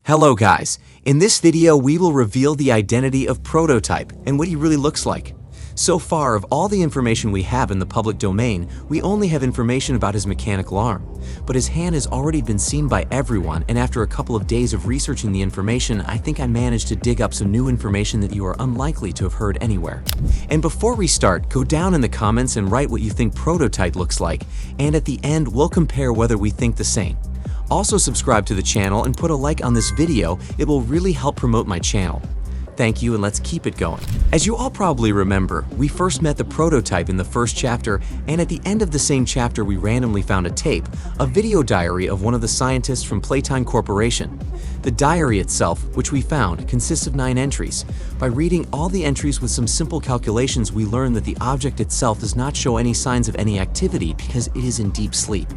Hello guys, in this video we will reveal the identity of Prototype and what he really looks like. So far, of all the information we have in the public domain, we only have information about his mechanical arm. But his hand has already been seen by everyone, and after a couple of days of researching the information, I think I managed to dig up some new information that you are unlikely to have heard anywhere. And before we start, go down in the comments and write what you think Prototype looks like, and at the end we'll compare whether we think the same. Also subscribe to the channel and put a like on this video, it will really help promote my channel. Thank you, and let's keep it going. As you all probably remember, we first met the Prototype in the first chapter, and at the end of the same chapter we randomly found a tape, a video diary of one of the scientists from Playtime Corporation. The diary itself, which we found, consists of 9 entries. By reading all the entries with some simple calculations, we learned that the object itself does not show any signs of any activity because it is in deep sleep.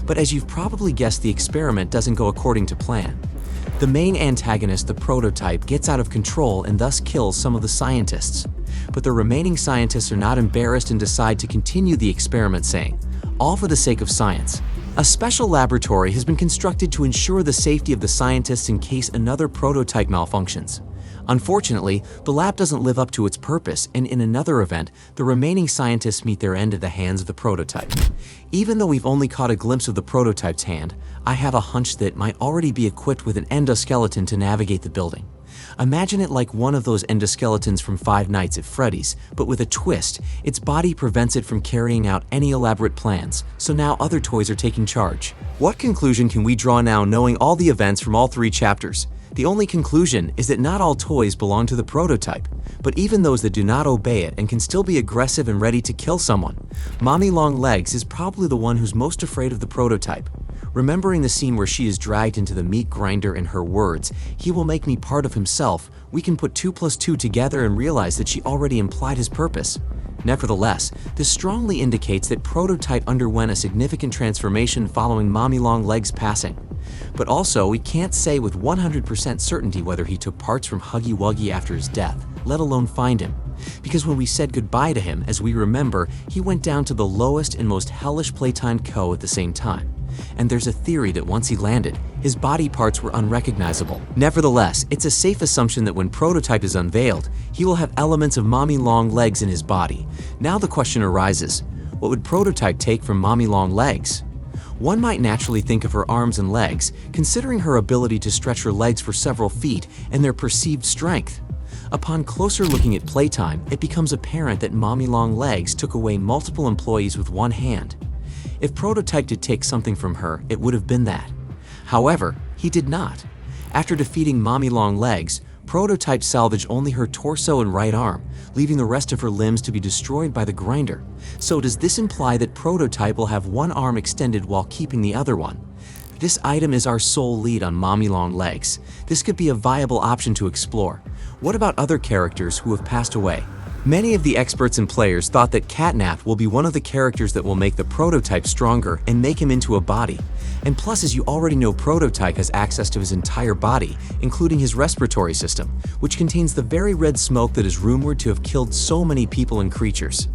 But as you've probably guessed, the experiment doesn't go according to plan. The main antagonist, the Prototype, gets out of control and thus kills some of the scientists. But the remaining scientists are not embarrassed and decide to continue the experiment, saying, "All for the sake of science." A special laboratory has been constructed to ensure the safety of the scientists in case another Prototype malfunctions. Unfortunately, the lab doesn't live up to its purpose, and in another event, the remaining scientists meet their end at the hands of the Prototype. Even though we've only caught a glimpse of the Prototype's hand, I have a hunch that it might already be equipped with an endoskeleton to navigate the building. Imagine it like one of those endoskeletons from Five Nights at Freddy's, but with a twist. Its body prevents it from carrying out any elaborate plans, so now other toys are taking charge. What conclusion can we draw now, knowing all the events from all 3 chapters? The only conclusion is that not all toys belong to the Prototype, but even those that do not obey it and can still be aggressive and ready to kill someone. Mommy Longlegs is probably the one who's most afraid of the Prototype. Remembering the scene where she is dragged into the meat grinder and her words, "He will make me part of himself," we can put 2 plus 2 together and realize that she already implied his purpose. Nevertheless, this strongly indicates that Prototype underwent a significant transformation following Mommy Longlegs' passing. But also, we can't say with 100% certainty whether he took parts from Huggy Wuggy after his death, let alone find him. Because when we said goodbye to him, as we remember, he went down to the lowest and most hellish Playtime Co. at the same time. And there's a theory that once he landed, his body parts were unrecognizable. Nevertheless, it's a safe assumption that when Prototype is unveiled, he will have elements of Mommy Longlegs in his body. Now the question arises, what would Prototype take from Mommy Longlegs? One might naturally think of her arms and legs, considering her ability to stretch her legs for several feet and their perceived strength. Upon closer looking at Playtime, it becomes apparent that Mommy Longlegs took away multiple employees with one hand. If Prototype did take something from her, it would have been that. However, he did not. After defeating Mommy Longlegs, Prototype salvaged only her torso and right arm, leaving the rest of her limbs to be destroyed by the grinder. So does this imply that Prototype will have one arm extended while keeping the other one? This item is our sole lead on Mommy Longlegs. This could be a viable option to explore. What about other characters who have passed away? Many of the experts and players thought that Catnap will be one of the characters that will make the Prototype stronger and make him into a body. And plus, as you already know, Prototype has access to his entire body, including his respiratory system, which contains the very red smoke that is rumored to have killed so many people and creatures.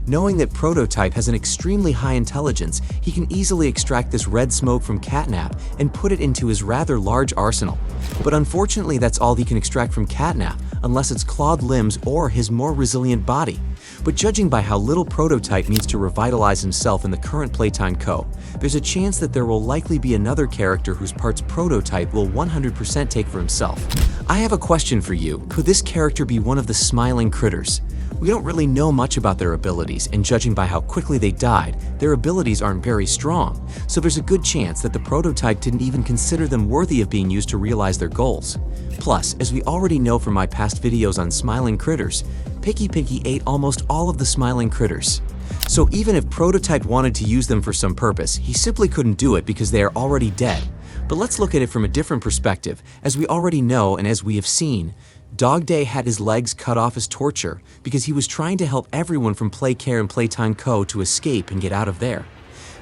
Knowing that Prototype has an extremely high intelligence, he can easily extract this red smoke from Catnap and put it into his rather large arsenal. But unfortunately, that's all he can extract from Catnap, unless it's clawed limbs or his more resilient body. But judging by how little Prototype needs to revitalize himself in the current Playtime Co., there's a chance that there will likely be another character whose parts Prototype will 100% take for himself. I have a question for you. Could this character be one of the smiling critters? We don't really know much about their abilities, and judging by how quickly they died, their abilities aren't very strong, so there's a good chance that the Prototype didn't even consider them worthy of being used to realize their goals. Plus, as we already know from my past videos on smiling critters, Picky Picky ate almost all of the smiling critters. So even if Prototype wanted to use them for some purpose, he simply couldn't do it because they are already dead. But let's look at it from a different perspective. As we already know and as we have seen, Dog Day had his legs cut off as torture because he was trying to help everyone from Playcare and Playtime Co. to escape and get out of there.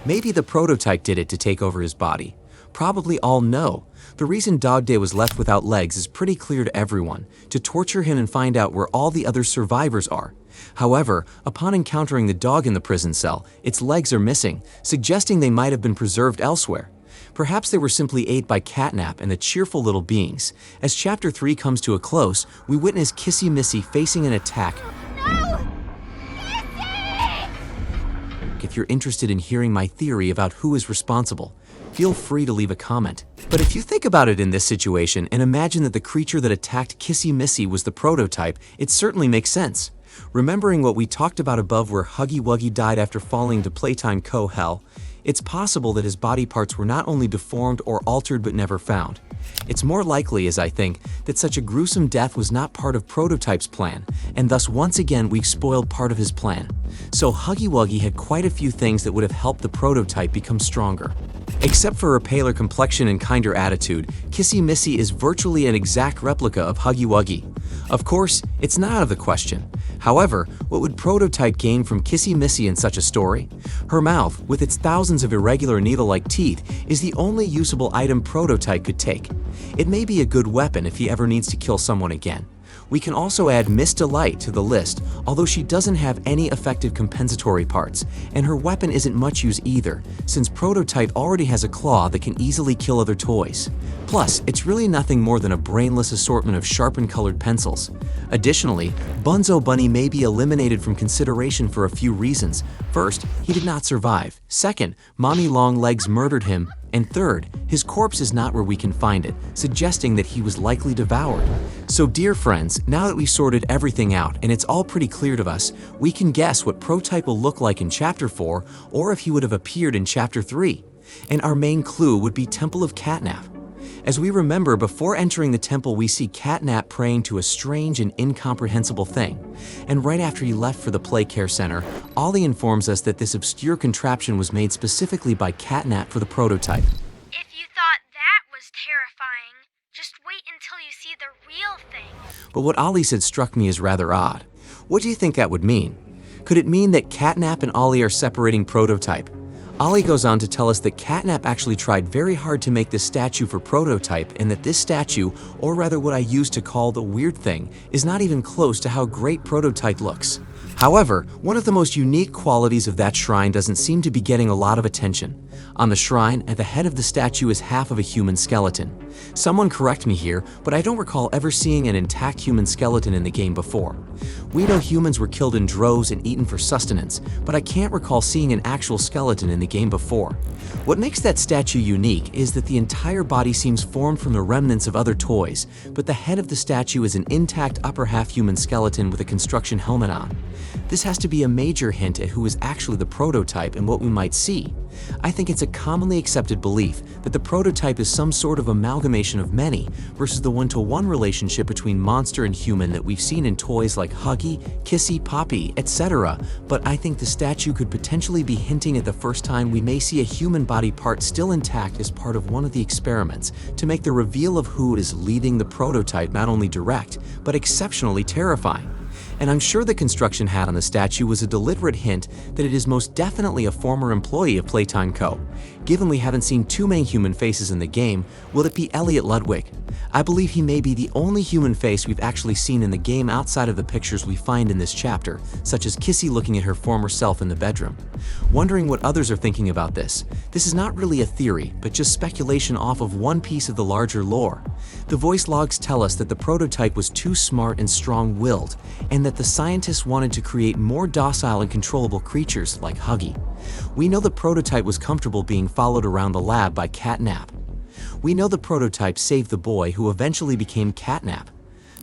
Maybe the Prototype did it to take over his body. Probably all no. The reason Dog Day was left without legs is pretty clear to everyone, to torture him and find out where all the other survivors are. However, upon encountering the dog in the prison cell, its legs are missing, suggesting they might have been preserved elsewhere. Perhaps they were simply ate by Catnap and the cheerful little beings. As Chapter 3 comes to a close, we witness Kissy Missy facing an attack. No! Kissy! If you're interested in hearing my theory about who is responsible, feel free to leave a comment. But if you think about it in this situation and imagine that the creature that attacked Kissy Missy was the prototype, it certainly makes sense. Remembering what we talked about above where Huggy Wuggy died after falling into Playtime hell, it's possible that his body parts were not only deformed or altered but never found. It's more likely, as I think, that such a gruesome death was not part of Prototype's plan, and thus once again we've spoiled part of his plan. So Huggy Wuggy had quite a few things that would have helped the Prototype become stronger. Except for her paler complexion and kinder attitude, Kissy Missy is virtually an exact replica of Huggy Wuggy. Of course, it's not out of the question. However, what would Prototype gain from Kissy Missy in such a story? Her mouth, with its thousands of irregular needle-like teeth, is the only usable item Prototype could take. It may be a good weapon if he ever needs to kill someone again. We can also add Miss Delight to the list, although she doesn't have any effective compensatory parts, and her weapon isn't much use either, since Prototype already has a claw that can easily kill other toys. Plus, it's really nothing more than a brainless assortment of sharpened colored pencils. Additionally, Bunzo Bunny may be eliminated from consideration for a few reasons. First, he did not survive. Second, Mommy Longlegs murdered him. And third, his corpse is not where we can find it, suggesting that he was likely devoured. So dear friends, now that we've sorted everything out and it's all pretty clear to us, we can guess what Prototype will look like in Chapter 4 or if he would have appeared in Chapter 3. And our main clue would be Temple of Catnap. As we remember, before entering the temple we see Catnap praying to a strange and incomprehensible thing. And right after he left for the Play Care Center, Ollie informs us that this obscure contraption was made specifically by Catnap for the Prototype. If you thought that was terrifying, just wait until you see the real thing. But what Ollie said struck me as rather odd. What do you think that would mean? Could it mean that Catnap and Ollie are separating Prototype? Ollie goes on to tell us that Catnap actually tried very hard to make this statue for Prototype and that this statue, or rather what I used to call the weird thing, is not even close to how great Prototype looks. However, one of the most unique qualities of that shrine doesn't seem to be getting a lot of attention. On the shrine, at the head of the statue is half of a human skeleton. Someone correct me here, but I don't recall ever seeing an intact human skeleton in the game before. We know humans were killed in droves and eaten for sustenance, but I can't recall seeing an actual skeleton in the game before. What makes that statue unique is that the entire body seems formed from the remnants of other toys, but the head of the statue is an intact upper half human skeleton with a construction helmet on. This has to be a major hint at who is actually the Prototype and what we might see. I think it's a commonly accepted belief that the Prototype is some sort of amalgamation of many versus the one-to-one relationship between monster and human that we've seen in toys like Huggy, Kissy, Poppy, etc. But I think the statue could potentially be hinting at the first time we may see a human body part still intact as part of one of the experiments to make the reveal of who is leading the Prototype not only direct, but exceptionally terrifying. And I'm sure the construction hat on the statue was a deliberate hint that it is most definitely a former employee of Playtime Co. Given we haven't seen too many human faces in the game, will it be Elliot Ludwig? I believe he may be the only human face we've actually seen in the game outside of the pictures we find in this chapter, such as Kissy looking at her former self in the bedroom. Wondering what others are thinking about this. This is not really a theory, but just speculation off of one piece of the larger lore. The voice logs tell us that the Prototype was too smart and strong-willed, and that the scientists wanted to create more docile and controllable creatures like Huggy. We know the Prototype was comfortable being followed around the lab by Catnap. We know the Prototype saved the boy who eventually became Catnap.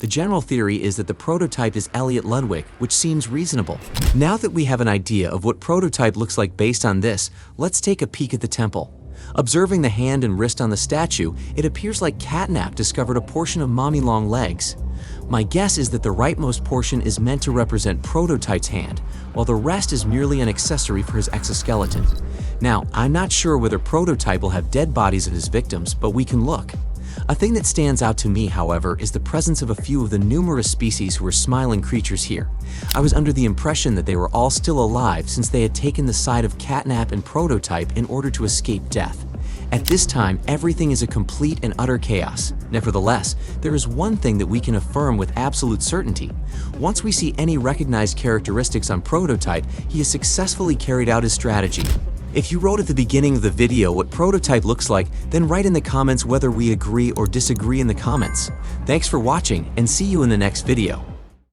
The general theory is that the Prototype is Elliot Ludwig, which seems reasonable. Now that we have an idea of what Prototype looks like based on this, let's take a peek at the temple. Observing the hand and wrist on the statue, it appears like Catnap discovered a portion of Mommy Longlegs. My guess is that the rightmost portion is meant to represent Prototype's hand, while the rest is merely an accessory for his exoskeleton. Now, I'm not sure whether Prototype will have dead bodies of his victims, but we can look. A thing that stands out to me, however, is the presence of a few of the numerous species who are smiling creatures here. I was under the impression that they were all still alive since they had taken the side of Catnap and Prototype in order to escape death. At this time, everything is a complete and utter chaos. Nevertheless, there is one thing that we can affirm with absolute certainty. Once we see any recognized characteristics on Prototype, he has successfully carried out his strategy. If you wrote at the beginning of the video what Prototype looks like, then write in the comments whether we agree or disagree in the comments. Thanks for watching and see you in the next video.